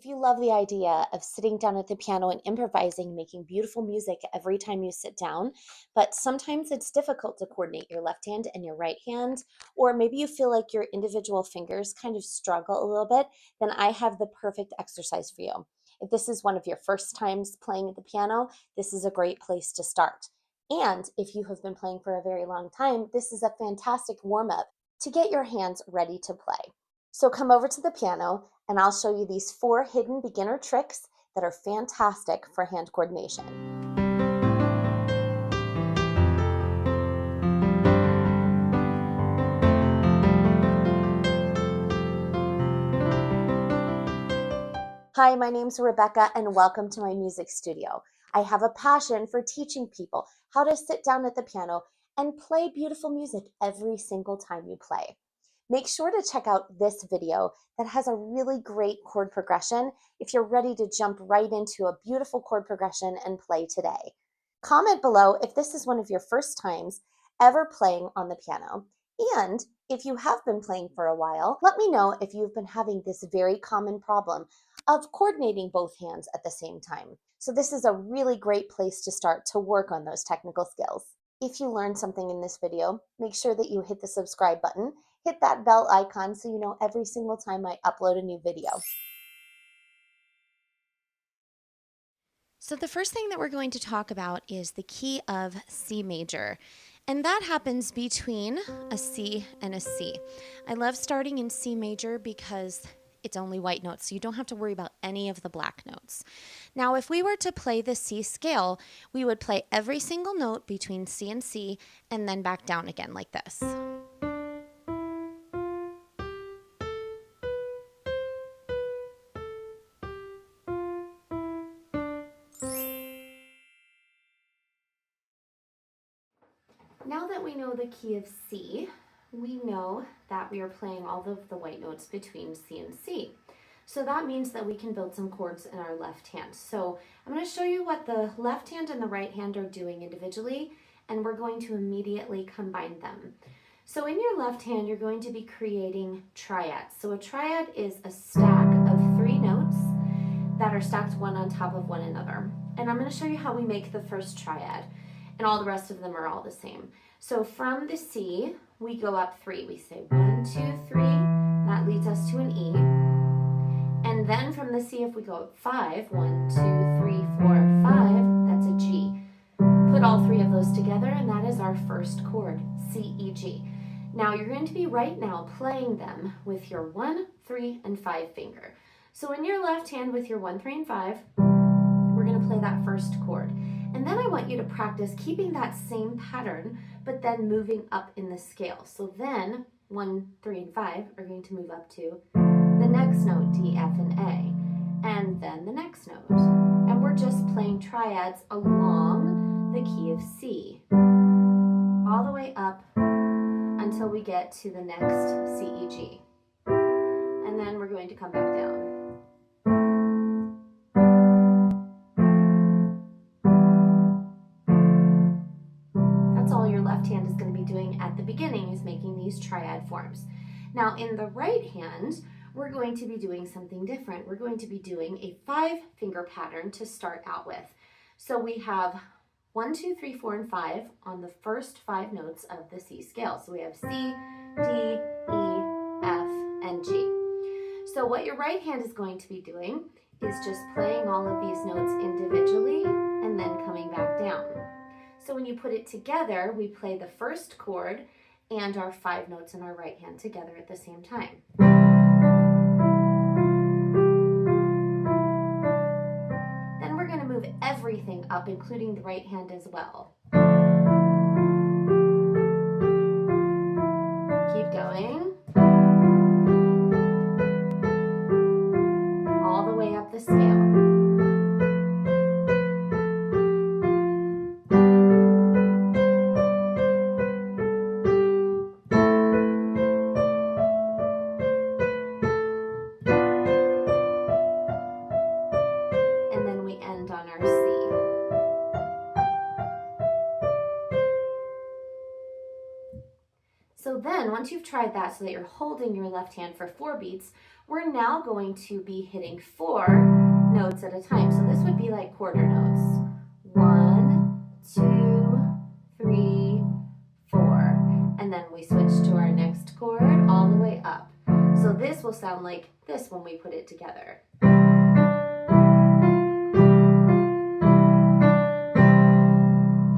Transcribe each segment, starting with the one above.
If you love the idea of sitting down at the piano and improvising, making beautiful music every time you sit down, but sometimes it's difficult to coordinate your left hand and your right hand, or maybe you feel like your individual fingers kind of struggle a little bit, then I have the perfect exercise for you. If this is one of your first times playing at the piano, this is a great place to start. And if you have been playing for a very long time, this is a fantastic warm up to get your hands ready to play. So come over to the piano and I'll show you these 4 hidden beginner tricks that are fantastic for hand coordination. Hi, my name's Rebecca and welcome to my music studio. I have a passion for teaching people how to sit down at the piano and play beautiful music every single time you play. Make sure to check out this video that has a really great chord progression if you're ready to jump right into a beautiful chord progression and play today. Comment below if this is one of your first times ever playing on the piano. And if you have been playing for a while, let me know if you've been having this very common problem of coordinating both hands at the same time. So this is a really great place to start to work on those technical skills. If you learned something in this video, make sure that you hit the subscribe button, hit that bell icon so you know every single time I upload a new video. So the first thing that we're going to talk about is the key of C major. And that happens between a C and a C. I love starting in C major because it's only white notes, so you don't have to worry about any of the black notes. Now, if we were to play the C scale, we would play every single note between C and C and then back down again like this. Now that we know the key of C, we know that we are playing all of the white notes between C and C. So that means that we can build some chords in our left hand. So I'm going to show you what the left hand and the right hand are doing individually, and we're going to immediately combine them. So in your left hand, you're going to be creating triads. So a triad is a stack of 3 notes that are stacked one on top of one another. And I'm going to show you how we make the first triad. And all the rest of them are all the same. So from the C, we go up 3. We say 1, 2, 3. That leads us to an E. And then from the C, if we go up 5, 1, 2, 3, 4, 5, that's a G. Put all 3 of those together, and that is our first chord, C, E, G. Now you're going to be right now playing them with your 1, 3, and 5 finger. So in your left hand with your 1, 3, and 5, we're going to play that first chord. And then I want you to practice keeping that same pattern, but then moving up in the scale. So then 1, 3, and 5 are going to move up to the next note, D, F, and A, and then the next note. And we're just playing triads along the key of C, all the way up until we get to the next C, E, G. And then we're going to come back down. All your left hand is going to be doing at the beginning is making these triad forms. Now in the right hand, we're going to be doing something different. We're going to be doing a 5-finger pattern to start out with. So we have 1, 2, 3, 4, and 5 on the first 5 notes of the C scale. So we have C, D, E, F, and G. So what your right hand is going to be doing is just playing all of these notes individually and then coming back down. So when you put it together, we play the first chord and our 5 notes in our right hand together at the same time. Then we're going to move everything up, including the right hand as well. Keep going. All the way up the scale. On our C. So then, once you've tried that so that you're holding your left hand for 4 beats, we're now going to be hitting 4 notes at a time. So this would be like quarter notes. 1, 2, 3, 4. And then we switch to our next chord all the way up. So this will sound like this when we put it together.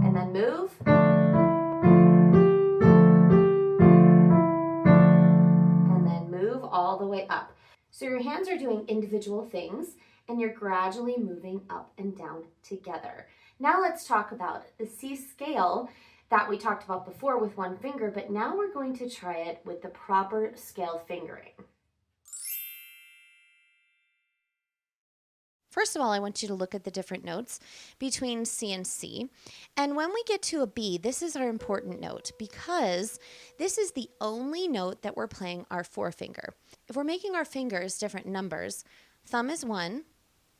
And then move. And then move all the way up. So your hands are doing individual things and you're gradually moving up and down together. Now let's talk about the C scale that we talked about before with one finger, but now we're going to try it with the proper scale fingering. First of all, I want you to look at the different notes between C and C. And when we get to a B, this is our important note because this is the only note that we're playing our forefinger. If we're making our fingers different numbers, thumb is 1,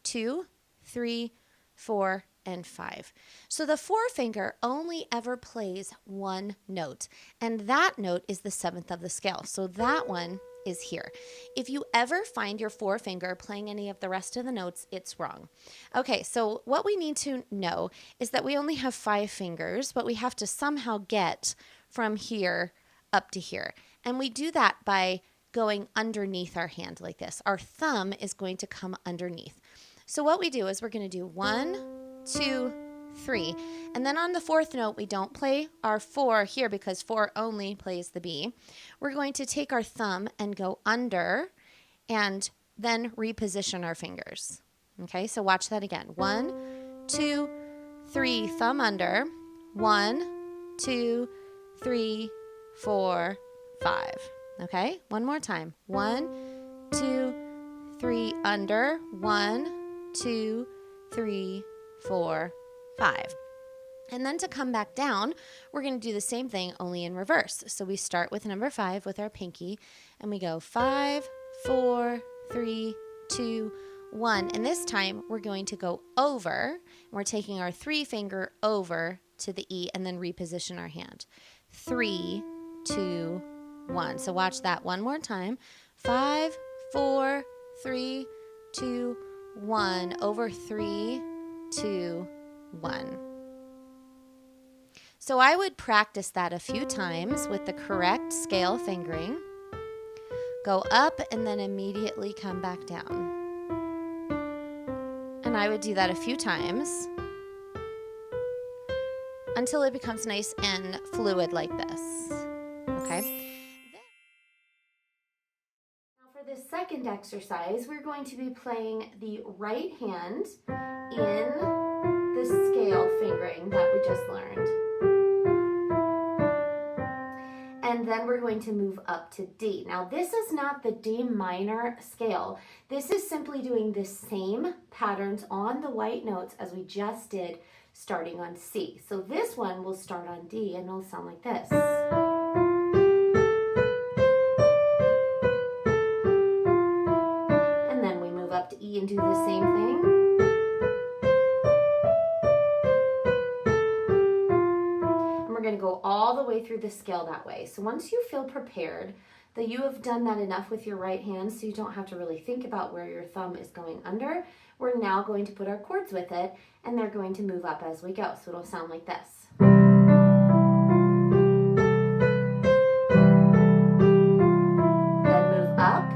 2, 3, 4, and 5. So the forefinger only ever plays one note, and that note is the 7th of the scale. So that one is here. If you ever find your forefinger playing any of the rest of the notes, it's wrong. Okay, so what we need to know is that we only have 5 fingers, but we have to somehow get from here up to here. And we do that by going underneath our hand like this. Our thumb is going to come underneath. So what we do is we're going to do 1, 2, 3. And then on the 4th note, we don't play our 4 here because 4 only plays the B. We're going to take our thumb and go under and then reposition our fingers. Okay, so watch that again. 1, 2, 3, thumb under. 1, 2, 3, 4, 5. Okay, one more time. 1, 2, 3, under. 1, 2, 3, 4, 5. And then to come back down, we're going to do the same thing only in reverse. So we start with number 5 with our pinky and we go 5, 4, 3, 2, 1. And this time we're going to go over. We're taking our 3 finger over to the E and then reposition our hand. 3, 2, 1. So watch that one more time. 5, 4, 3, 2, 1. Over 3, 2, 1. So I would practice that a few times with the correct scale fingering. Go up and then immediately come back down. And I would do that a few times until it becomes nice and fluid like this. Okay? Now for this second exercise, we're going to be playing the right hand in the scale fingering that we just learned. And then we're going to move up to D. Now this is not the D minor scale. This is simply doing the same patterns on the white notes as we just did starting on C. So this one will start on D and it'll sound like this. And then we move up to E and do the same thing. We're going to go all the way through the scale that way. So once you feel prepared that you have done that enough with your right hand so you don't have to really think about where your thumb is going under, we're now going to put our chords with it and they're going to move up as we go. So it'll sound like this. Then move up.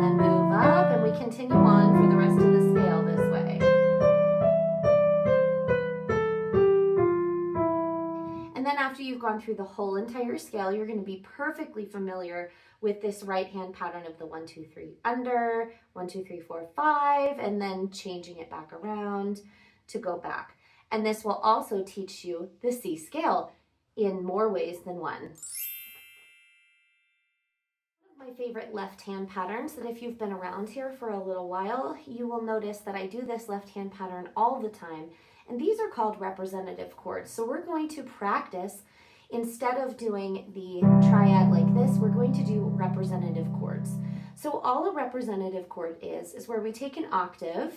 Then move up and we continue on for the rest of the scale this way. And then after you've gone through the whole entire scale, you're going to be perfectly familiar with this right hand pattern of the 1, 2, 3 under, 1, 2, 3, 4, 5, and then changing it back around to go back. And this will also teach you the C scale in more ways than one. One of my favorite left hand patterns that if you've been around here for a little while, you will notice that I do this left hand pattern all the time. And these are called representative chords. So we're going to practice, instead of doing the triad like this, we're going to do representative chords. So all a representative chord is where we take an octave,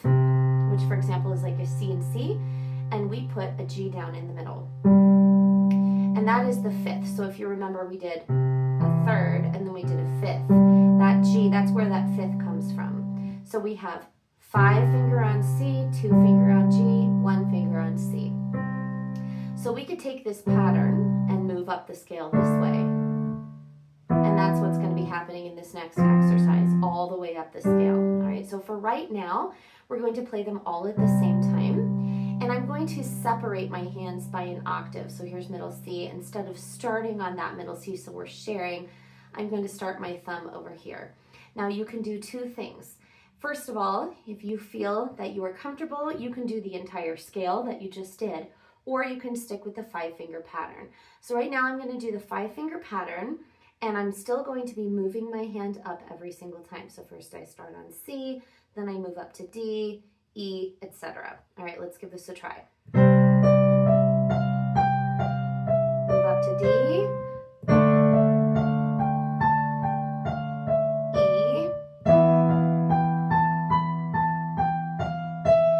which for example is like a C and C, and we put a G down in the middle. and that is the fifth. So if you remember, we did a third and then we did a fifth. That G, that's where that fifth comes from. So we have 5 finger on C, 2 finger on G, 1 finger on C. So we could take this pattern and move up the scale this way. And that's what's going to be happening in this next exercise, all the way up the scale. All right, so for right now, we're going to play them all at the same time. And I'm going to separate my hands by an octave. So here's middle C. Instead of starting on that middle C, so we're sharing, I'm going to start my thumb over here. Now you can do 2 things. First of all, if you feel that you are comfortable, you can do the entire scale that you just did, or you can stick with the 5-finger pattern. So right now I'm going to do the 5-finger pattern, and I'm still going to be moving my hand up every single time. So first I start on C, then I move up to D, E, etc. All right, let's give this a try. Move up to D, E,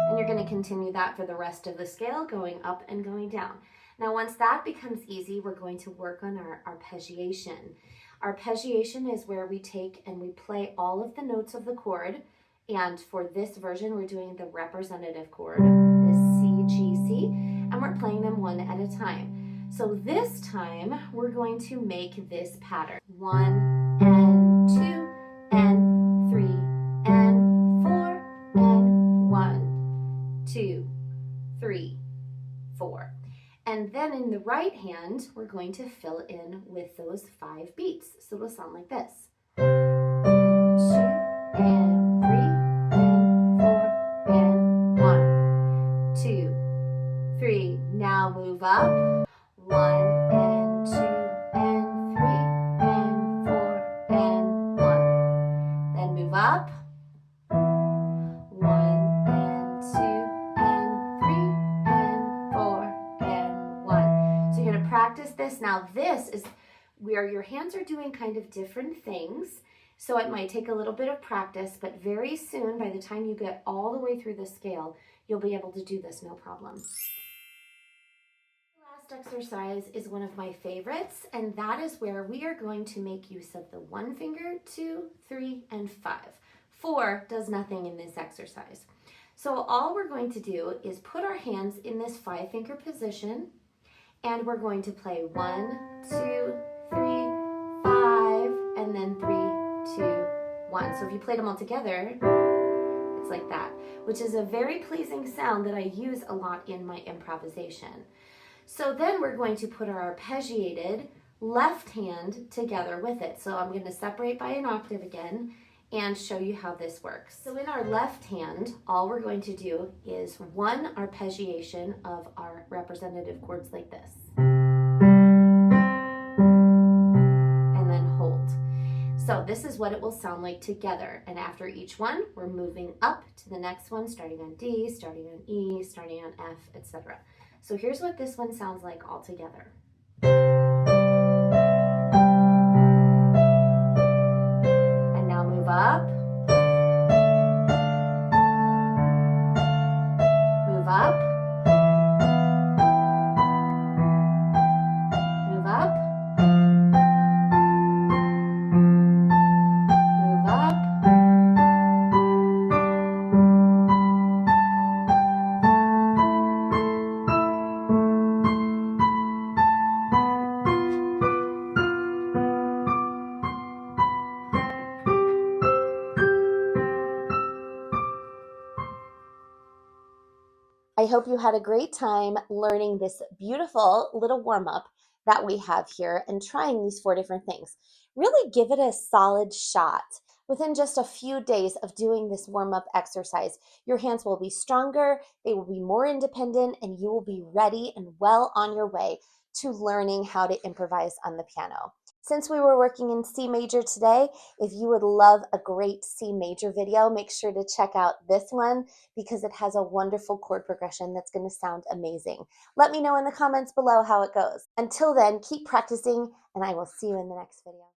and you're going to continue that for the rest of the scale, going up and going down. Now, once that becomes easy, we're going to work on our arpeggiation. Arpeggiation is where we take and we play all of the notes of the chord. And for this version, we're doing the representative chord, this C, G, C, and we're playing them one at a time. So this time, we're going to make this pattern. 1 and 2 and 3 and 4 and 1, 2, 3, 4. And then in the right hand, we're going to fill in with those 5 beats. So it'll sound like this. 2 and 3 and 4 and 1, 2, 3. Now move up. 1 and 2 and 3 and 4 and 1. Then move up. 1 and 2 and 3 and 4 and 1. So you're going to practice this. Now this is where your hands are doing kind of different things. So it might take a little bit of practice, but very soon, by the time you get all the way through the scale, you'll be able to do this no problem. The last exercise is one of my favorites, and that is where we are going to make use of the 1 finger, 2, 3, and 5. 4 does nothing in this exercise. So all we're going to do is put our hands in this 5-finger position, and we're going to play 1, 2, 3, 5, and then 3, 2, 1. So if you played them all together, it's like that, which is a very pleasing sound that I use a lot in my improvisation. So then we're going to put our arpeggiated left hand together with it. So I'm going to separate by an octave again and show you how this works. So in our left hand, all we're going to do is 1 arpeggiation of our representative chords like this. And then hold. So this is what it will sound like together. And after each one, we're moving up to the next one, starting on D, starting on E, starting on F, etc. So here's what this one sounds like all together. And now move up. Move up. Move up. Move up. I hope you had a great time learning this beautiful little warm-up that we have here and trying these 4 different things. Really give it a solid shot. Within just a few days of doing this warm-up exercise, your hands will be stronger, they will be more independent, and you will be ready and well on your way to learning how to improvise on the piano. Since we were working in C major today, if you would love a great C major video, make sure to check out this one because it has a wonderful chord progression that's going to sound amazing. Let me know in the comments below how it goes. Until then, keep practicing, and I will see you in the next video.